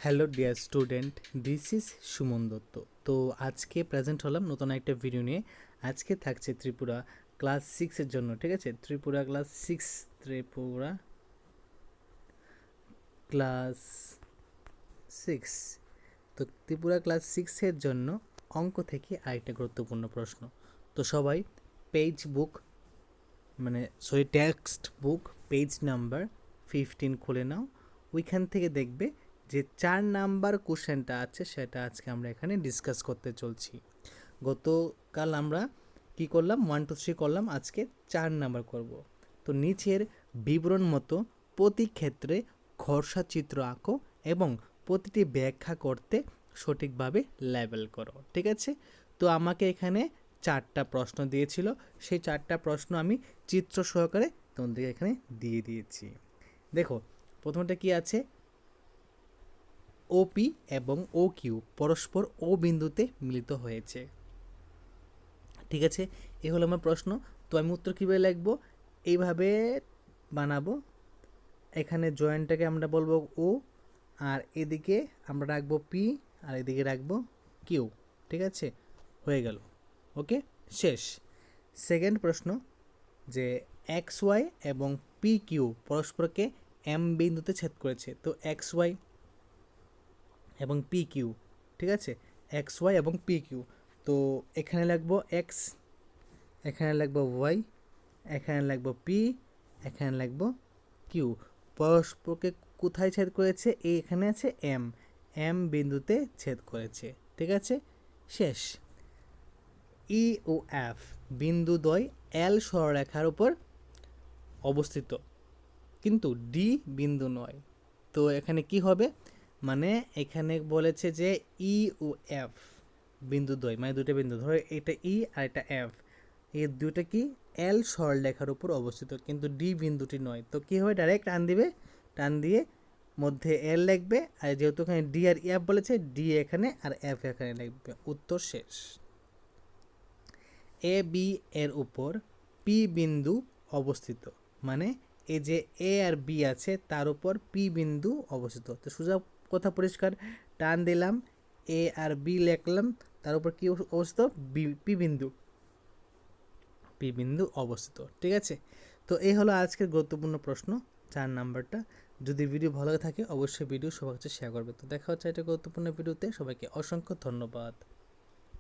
Hello dear student, this is Suman Dutta. তো আজকে present হলাম নতুন একটা ভিডিও নিয়ে। আজকে থাকছে ত্রিপুরা ক্লাস 6-এর জন্য, ঠিক আছে? ত্রিপুরা ক্লাস 6। তো ত্রিপুরা ক্লাস 6-এর জন্য অঙ্ক থেকে আরেকটা গুরুত্বপূর্ণ প্রশ্ন। তো সবাই টেক্সট বুক পেজ নাম্বার 15 খুলে নাও। ওইখান থেকে দেখবে যে 4 নাম্বার কোশ্চেনটা আছে, সেটা আজকে আমরা এখানে ডিসকাস করতে চলছি। গতকাল আমরা কি করলাম, 1 2 3 করলাম, আজকে 4 নাম্বার করব। তো নিচের বিবরণ মতো প্রতি ক্ষেত্রে খরচা চিত্র আঁকো এবং প্রতিটি ব্যাখ্যা করতে সঠিকভাবে লেবেল করো, ঠিক আছে? তো আমাকে এখানে 4টা প্রশ্ন দিয়েছিল, সেই 4টা প্রশ্ন আমি চিত্র সহকারে তোমাদের এখানে দিয়ে দিয়েছি। দেখো, প্রথমটা কি আছে, ওপি এবং ও কিউ পরস্পর ও বিন্দুতে মিলিত হয়েছে, ঠিক আছে? এই হলো আমার প্রশ্ন। তো আমি উত্তর কীভাবে লিখবো, এইভাবে বানাবো। এখানে জয়েন্টটাকে আমরা বলবো ও, আর এদিকে আমরা রাখবো পি, আর এদিকে রাখবো কিউ, ঠিক আছে? হয়ে গেল, ওকে, শেষ। সেকেন্ড প্রশ্ন, যে এক্স ওয়াই এবং পি কিউ পরস্পরকে এম বিন্দুতে ছেদ করেছে। তো এক্স ওয়াই এবং পি কিউ, ঠিক আছে? এক্স ওয়াই এবং পি কিউ। তো এখানে লিখবো এক্স, এখানে লিখবো ওয়াই, এখানে লিখবো পি, এখানে লিখবো কিউ। পরস্পরকে কোথায় ছেদ করেছে? এখানে আছে এম, এম বিন্দুতে ছেদ করেছে, ঠিক আছে? শেষ। ই ও এফ বিন্দুদ্বয় এল সরলরেখার উপর অবস্থিত, কিন্তু ডি বিন্দু নয়। তো এখানে কি হবে, মানে এখানে বলেছে যে ই ও এফ বিন্দুদ্বয়, মানে দুটো বিন্দু, ধরো এটা ই আর এটা এফ, এই দুটো কি এল সরলরেখার উপর অবস্থিত, কিন্তু ডি বিন্দুটি নয়। তো কী হবে, ডাইরেক্ট টান দিবে, টান দিয়ে মধ্যে এল লিখবে, আর যেহেতু এখানে ডি আর এফ বলেছে, ডি এখানে আর এফ এখানে লিখবে। উত্তর শেষ। এ বি এর উপর পি বিন্দু অবস্থিত, মানে এই যে এ আর বি আছে তার উপর পি বিন্দু অবস্থিত। তো সোজা কথা পরিষ্কার, টান দিলাম, এ আর বি লিখলাম, তার উপর কি অবস্থিত, পি বিন্দু, পি বিন্দু অবস্থিত, ঠিক আছে? তো এই হলো আজকের গুরুত্বপূর্ণ প্রশ্ন 4 নাম্বারটা। যদি ভিডিও ভালো থাকে অবশ্যই ভিডিও সবার কাছে শেয়ার করবে। তো দেখা হচ্ছে একটা গুরুত্বপূর্ণ ভিডিওতে, সবাইকে অসংখ্য ধন্যবাদ।